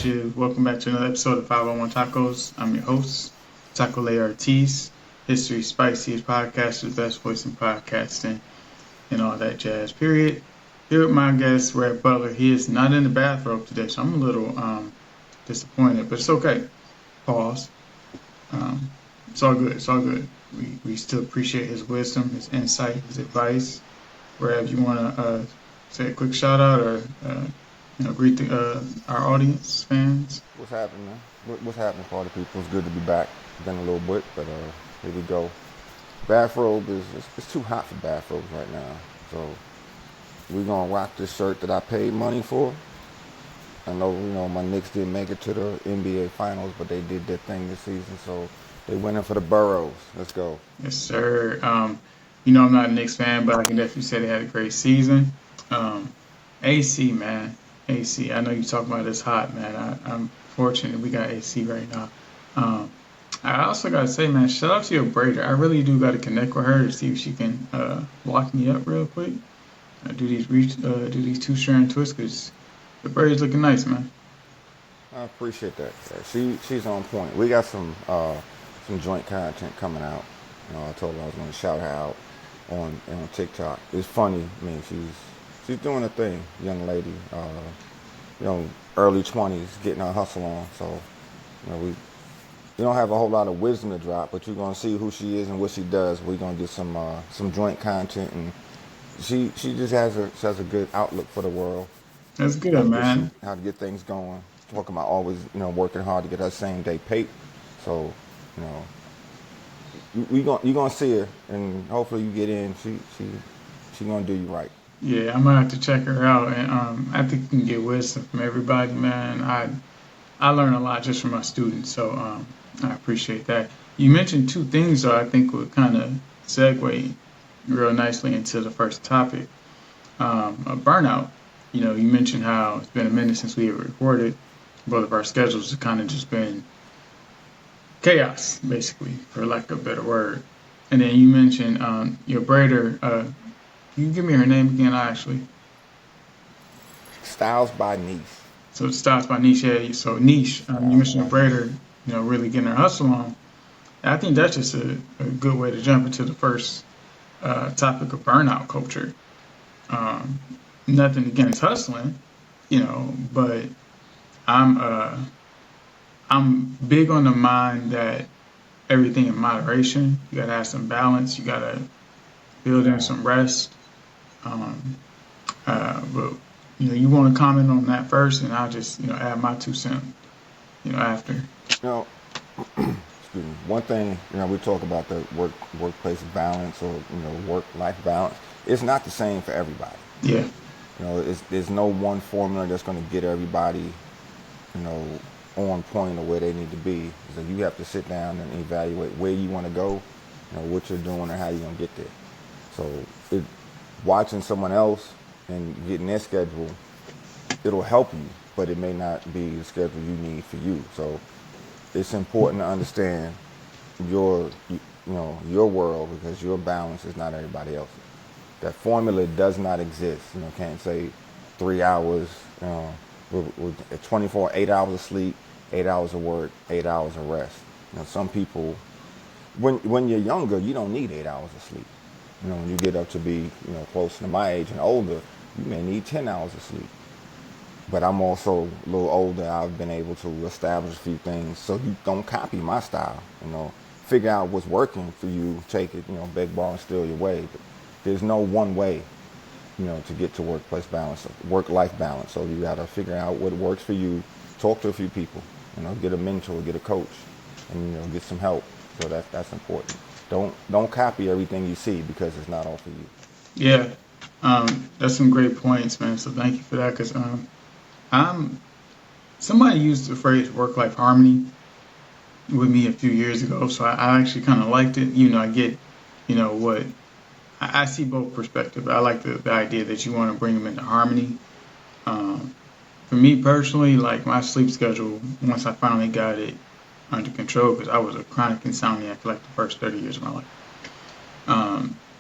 you. Welcome back to another episode of 501 Tacos. I'm your host, Tako Rev. History Spiciest podcaster, the best voice in podcasting, and all that jazz, period. Here with my guest, Rev Butler. He is not in the bathrobe today, so I'm a little disappointed, but it's okay. Pause. It's all good. It's all good. We still appreciate his wisdom, his insight, his advice. Rev, you want to say a quick shout out or greet our audience, fans? What's happening, man? What's happening, party people? It's good to be back. Been a little bit, but here we go. Bathrobe it's too hot for bathrobes right now, so we're gonna rock this shirt that I paid money for. I know, my Knicks didn't make it to the NBA Finals, but they did their thing this season, so they went in for the Burrows. Let's go. Yes, sir. I'm not a Knicks fan, but I can definitely say they had a great season. AC, man. AC. I know you talk about it's hot, man. I'm fortunate we got AC right now. I also got to say, man, shout out to your braider. I really do got to connect with her to see if she can lock me up real quick. Do these two-strand twists, because the braid's looking nice, man. I appreciate that. Yeah, she's on point. We got some joint content coming out. I told her I was going to shout her out on TikTok. It's funny. I mean, she's doing a thing, young lady. Early 20s, getting her hustle on. So, we don't have a whole lot of wisdom to drop, but you're gonna see who she is and what she does. We're gonna get some joint content, and she just has a good outlook for the world. That's good, man. How to get things going. Talking about always, working hard to get that same day paid. So, you're gonna see her, and hopefully you get in. She gonna do you right. Yeah, I'm gonna have to check her out, and I think you can get wisdom from everybody, man. I learn a lot just from my students, so I appreciate that. You mentioned two things, though, I think would kind of segue real nicely into the first topic, a burnout. You mentioned how it's been a minute since we have recorded. Both of our schedules have kind of just been chaos, basically, for lack of a better word. And then you mentioned your braider. Can you give me her name again, actually? Styles by Niche. So Styles by Niche, yeah. So Niche, you mentioned a braider, really getting her hustle on. I think that's just a good way to jump into the first topic of burnout culture. Nothing against hustling, but I'm big on the mind that everything in moderation. You gotta have some balance. You gotta build in some rest. But you want to comment on that first, and I'll just add my 2 cents. After. Excuse me. One thing we talk about the workplace balance or work-life balance. It's not the same for everybody. Yeah. There's no one formula that's going to get everybody on point or where they need to be. So you have to sit down and evaluate where you want to go, what you're doing, and how you're going to get there. So watching someone else and getting their schedule, it'll help you, but it may not be the schedule you need for you. So it's important to understand your world, because your balance is not everybody else's. That formula does not exist. Can't say 3 hours, with 24, 8 hours of sleep, 8 hours of work, 8 hours of rest. Some people, when you're younger, you don't need 8 hours of sleep. When you get up to be, close to my age and older, you may need 10 hours of sleep. But I'm also a little older. I've been able to establish a few things, so you don't copy my style. Figure out what's working for you, take it, beg, borrow, and steal your way. But there's no one way, to get to workplace balance, work-life balance. So you got to figure out what works for you, talk to a few people, get a mentor, get a coach, and, get some help. So that's important. Don't copy everything you see, because it's not all for you. Yeah, that's some great points, man. So thank you for that. Because somebody used the phrase work-life harmony with me a few years ago, so I actually kind of liked it. I get, what I see both perspectives. I like the idea that you want to bring them into harmony. For me personally, like my sleep schedule, once I finally got it under control, because I was a chronic insomniac for like the first 30 years of my life.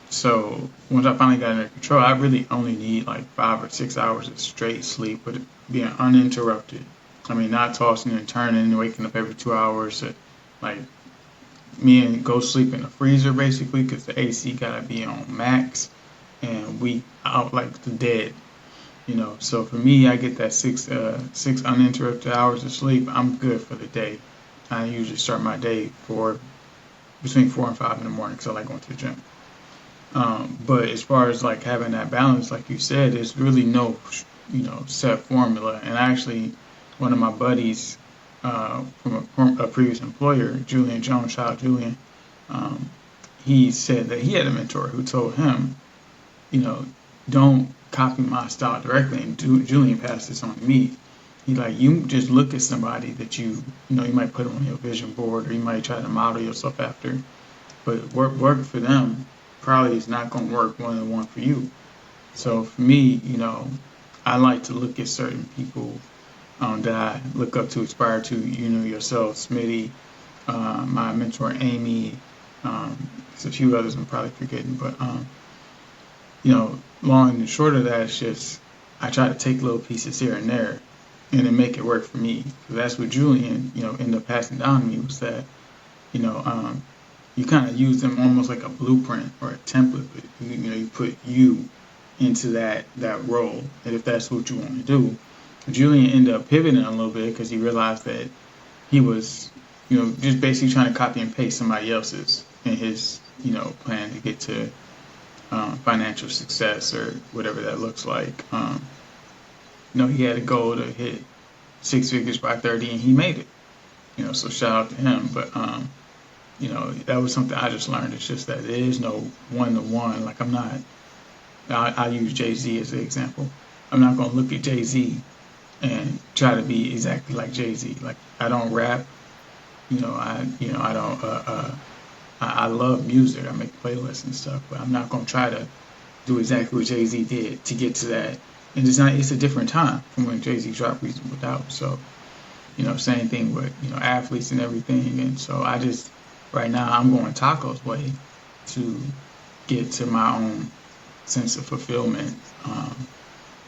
So once I finally got it under control, I really only need like 5 or 6 hours of straight sleep, but being uninterrupted. I mean, not tossing and turning, waking up every 2 hours. Like me and go sleep in the freezer basically because the AC gotta be on max, and we out like the dead. So for me, I get that six uninterrupted hours of sleep. I'm good for the day. I usually start my day for between 4 and 5 in the morning because I like going to the gym. But as far as like having that balance, like you said, there's really no, set formula. And actually, one of my buddies from a previous employer, Julian Jones, shout out Julian, um, he said that he had a mentor who told him, you know, don't copy my style directly. And Julian passed this on to me. He like you just look at somebody that you might put on your vision board or you might try to model yourself after, but work for them probably is not going to work one on one for you. So for me, I like to look at certain people that I look up to, aspire to. Yourself, Smitty, my mentor Amy. There's a few others I'm probably forgetting, but long and short of that, it's just I try to take little pieces here and there, and then make it work for me. Because that's what Julian, ended up passing down to me was that, you know, um, you kind of use them almost like a blueprint or a template. But you put you into that role, and if that's what you want to do. Julian ended up pivoting a little bit because he realized that he was, just basically trying to copy and paste somebody else's in his, plan to get to financial success or whatever that looks like. He had a goal to hit 6 figures by 30, and he made it. So shout out to him. But that was something I just learned. It's just that there is no one to one. Like I'm not. I use Jay Z as an example. I'm not gonna look at Jay Z and try to be exactly like Jay Z. Like I don't rap. I don't. I love music. I make playlists and stuff, but I'm not gonna try to do exactly what Jay Z did to get to that. And it's not. It's a different time from when Jay Z dropped Reasonable Doubt. So same thing with athletes and everything. And so I just right now I'm going Taco's way to get to my own sense of fulfillment,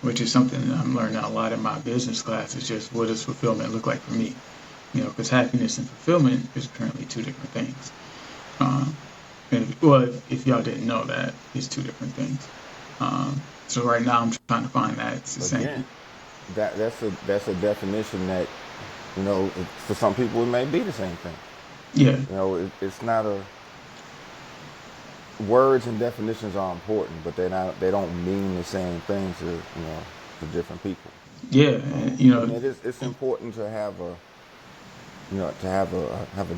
which is something that I'm learning a lot in my business class. Is just what does fulfillment look like for me? Because happiness and fulfillment is apparently two different things. Um, well, if y'all didn't know that, it's two different things. So right now I'm trying to find that it's the same. Again, that's a definition that for some people it may be the same thing. Yeah, It's not a words and definitions are important, but they don't mean the same thing to different people. yeah, And it's important to have a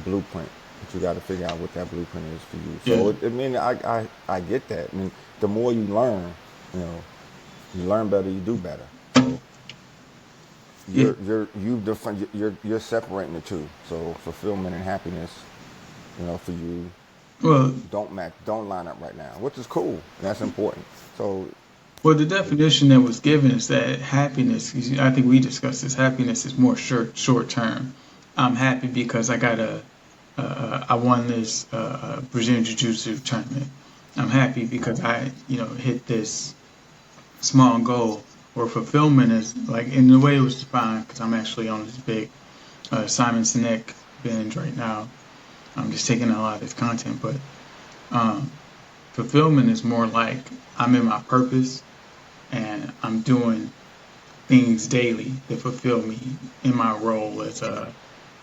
blueprint, but you got to figure out what that blueprint is for you. yeah. So I get that. I mean, the more you learn, you learn better, you do better. So Yeah. you're separating the two. So fulfillment and happiness, for you Well, don't line up right now, which is cool. And that's important. So well, the definition that was given is that happiness. I think we discussed this. Happiness is more short term. I'm happy because I won this Brazilian Jiu Jitsu tournament. I'm happy because I hit this small goal. Or fulfillment is like in the way it was defined because I'm actually on this big Simon Sinek binge right now. I'm just taking a lot of his content, but um, fulfillment is more like I'm in my purpose and I'm doing things daily that fulfill me in my role as a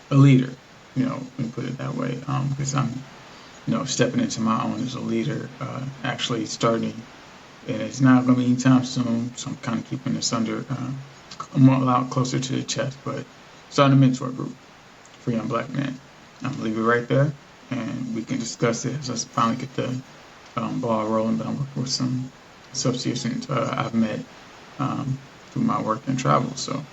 leader. Let me put it that way, because I'm stepping into my own as a leader, actually starting, and it's not going to be anytime soon. So I'm kind of keeping this under, I'm a lot closer to the chest, but starting a mentor group for young black men. I'm gonna leave it right there, and we can discuss it as I finally get the ball rolling. But I'm working with some associations I've met through my work and travel. So,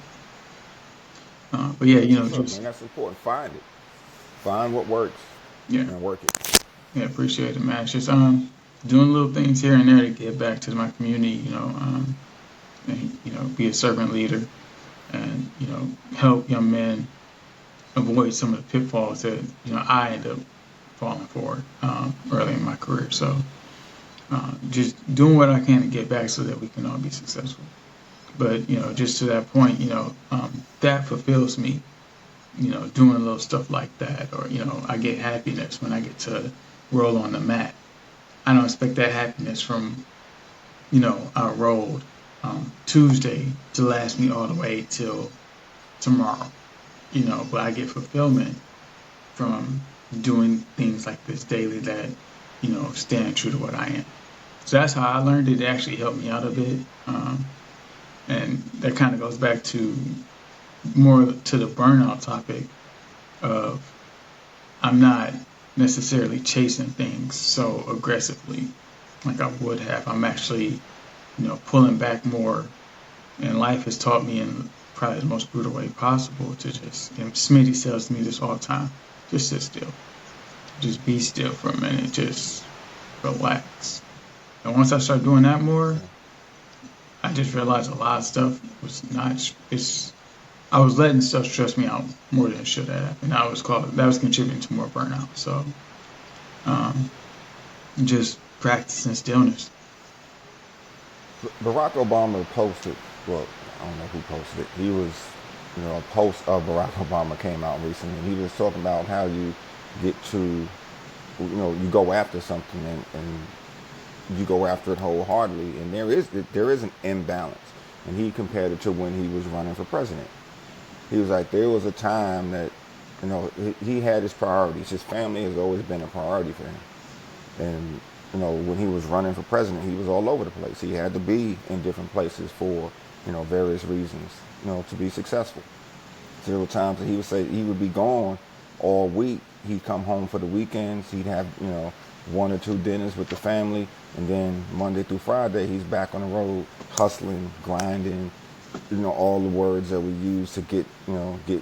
but yeah, that's what's up, just man. That's important. Find what works yeah, and work it. yeah, appreciate it, man. It's just doing little things here and there to give back to my community. And be a servant leader, and help young men avoid some of the pitfalls that I end up falling for early in my career. So just doing what I can to get back so that we can all be successful. But just to that point, that fulfills me. Doing little stuff like that, or I get happiness when I get to roll on the mat. I don't expect that happiness from our roll Tuesday to last me all the way till tomorrow. But I get fulfillment from doing things like this daily that stand true to what I am. So that's how I learned it. It actually helped me out a bit. And that kind of goes back to more to the burnout topic of I'm not necessarily chasing things so aggressively like I would have. I'm actually, pulling back more. And life has taught me in probably the most brutal way possible to just, Smitty tells me this all the time, just sit still. Just be still for a minute. Just relax. And once I start doing that more, I just realized a lot of stuff was not, I was letting stuff stress me out more than it should have. And that was contributing to more burnout. So, um, just practicing stillness. Barack Obama posted, well, I don't know who posted it. He was, a post of Barack Obama came out recently. And he was talking about how you get to, you go after something and you go after it wholeheartedly. And there is an imbalance. And he compared it to when he was running for president. He was like, there was a time that, he had his priorities. His family has always been a priority for him. And, when he was running for president, he was all over the place. He had to be in different places for, various reasons, to be successful. So there were times that he would say he would be gone all week. He'd come home for the weekends. He'd have, one or two dinners with the family. And then Monday through Friday, he's back on the road, hustling, grinding, all the words that we use to get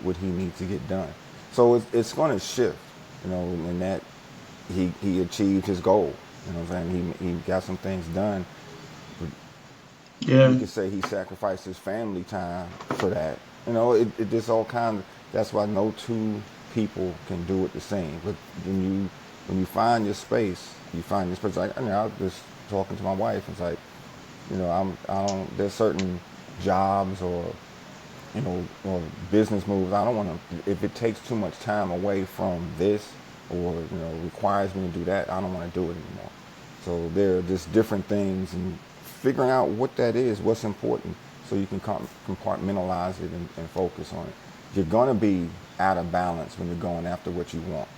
what he needs to get done. So it's going to shift, in that he achieved his goal. You know what I'm saying? He got some things done. Yeah. You could say he sacrificed his family time for that. It just all kind of, that's why no two people can do it the same. But when you find your space, like, I was just talking to my wife. It's like, there's certain jobs or business moves. I don't want to, if it takes too much time away from this or, requires me to do that, I don't want to do it anymore. So there are just different things and figuring out what that is, what's important, so you can compartmentalize it and focus on it. You're going to be out of balance when you're going after what you want.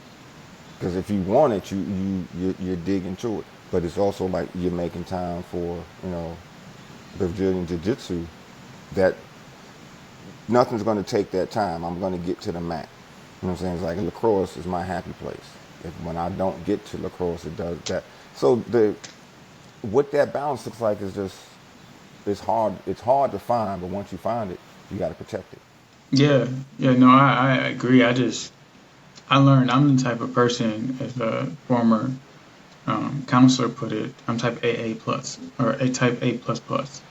Because if you want it, you're digging to it. But it's also like you're making time for, Brazilian Jiu-Jitsu, that nothing's going to take that time. I'm going to get to the mat. You know what I'm saying? It's like lacrosse is my happy place. When I don't get to lacrosse, it does that. So what that balance looks like is just, it's hard to find, but once you find it, you got to protect it. Yeah. Yeah. No, I agree. I learned I'm the type of person, as a former counselor put it, I'm type AA plus or a type A plus plus.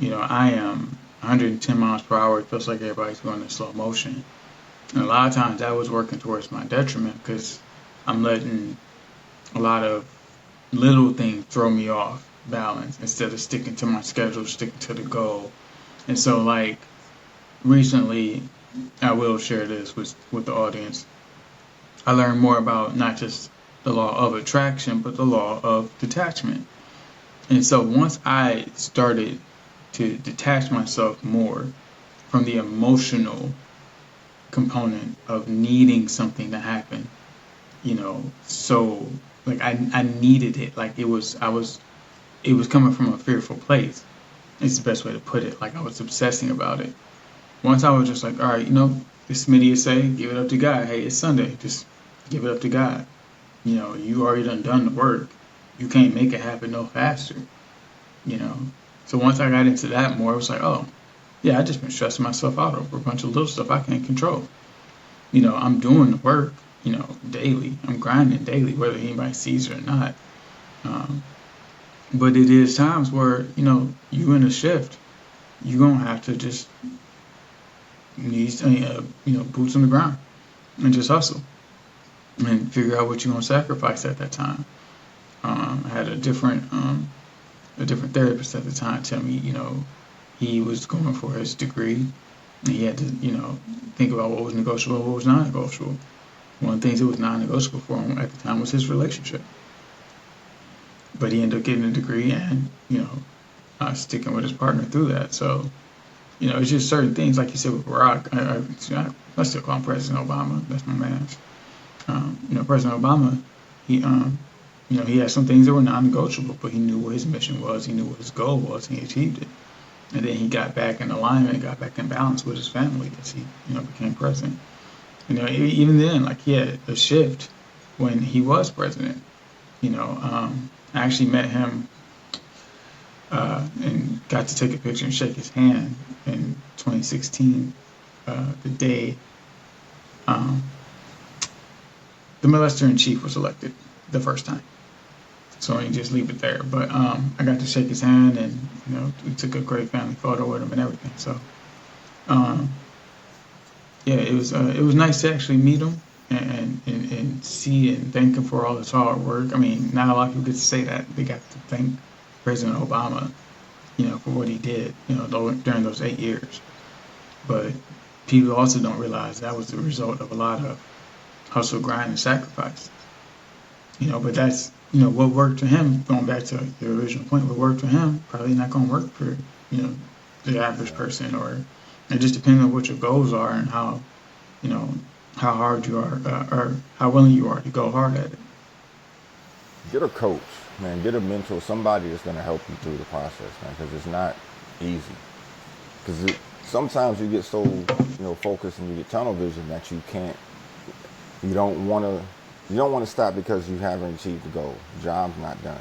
I am 110 miles per hour. It feels like everybody's going in slow motion. And a lot of times that was working towards my detriment because I'm letting a lot of little things throw me off balance instead of sticking to my schedule, sticking to the goal. And so, like, recently, I will share this with the audience. I learned more about not just the law of attraction, but the law of detachment. And so once I started to detach myself more from the emotional component of needing something to happen, so like I needed it. Like it was coming from a fearful place. It's the best way to put it. Like I was obsessing about it. Once I was just like, all right, this media say, give it up to God. Hey, it's Sunday. Just give it up to God. You already done the work. You can't make it happen no faster. You know. So once I got into that more, it was like, oh, yeah, I just been stressing myself out over a bunch of little stuff I can't control. I'm doing the work, daily. I'm grinding daily, whether anybody sees it or not. Um, but it is times where, you in a shift, you're going to have to just need, boots on the ground and just hustle and figure out what you're going to sacrifice at that time. I had a different therapist at the time tell me, he was going for his degree, and he had to, think about what was negotiable, what was non-negotiable. One of the things that was non-negotiable for him at the time was his relationship. But he ended up getting a degree and, sticking with his partner through that. So, it's just certain things, like you said with Barack. I still call him President Obama. That's my man. President Obama, he, he had some things that were non-negotiable, but he knew what his mission was. He knew what his goal was, and he achieved it. And then he got back in alignment, got back in balance with his family as he, became president. Even then, like he had a shift when he was president. I actually met him and got to take a picture and shake his hand in 2016, the day um, the molester in chief was elected the first time. So I can just leave it there. But I got to shake his hand, and we took a great family photo with him and everything. So um, yeah, it was nice to actually meet him and see and thank him for all his hard work. I mean, not a lot of people get to say that. They got to thank President Obama, for what he did, during those 8 years. But people also don't realize that was the result of a lot of hustle, grind, and sacrifice. But that's, what worked for him, going back to your original point, what worked for him probably not going to work for, the average person, or it just depends on what your goals are and how, you know, how hard you are, or how willing you are to go hard at it. Get a coach, man. Get a mentor, somebody that's going to help you through the process, man, because it's not easy. Because sometimes you get so, focused and you get tunnel vision that you don't want to stop because you haven't achieved the goal. The job's not done.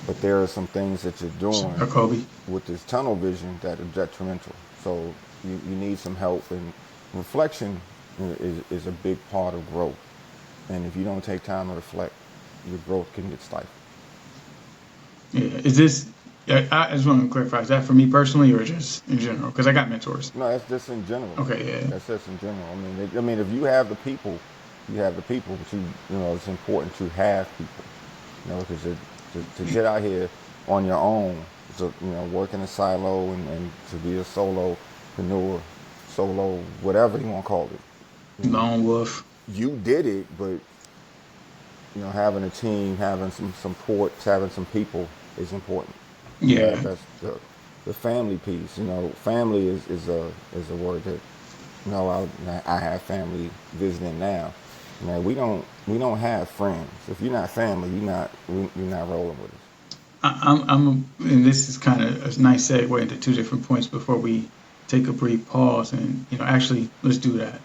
But there are some things that you're doing Kobe. with this tunnel vision that are detrimental. So you need some help, and reflection is a big part of growth. And if you don't take time to reflect, your growth can get stifled. Yeah. Is this? I just want to clarify. Is that for me personally, or just in general? Because I got mentors. No, that's just in general. Okay. Yeah. That's just in general. I mean, if you have the people, you have the people. But it's important to have people. Because to get out here on your own, to work in a silo and to be a solopreneur, solo, whatever you want to call it. Lone wolf. You did it, but having a team, having some support, having some people is important. Yeah. That's the family piece. Family is a word that I have family visiting now. We don't have friends. If you're not family, you're not rolling with us. And this is kind of a nice segue into two different points before we take a brief pause. And actually, let's do that.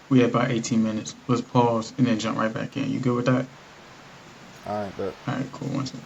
We have about 18 minutes. Let's pause and then jump right back in. You good with that? All right, but All right, cool. One second.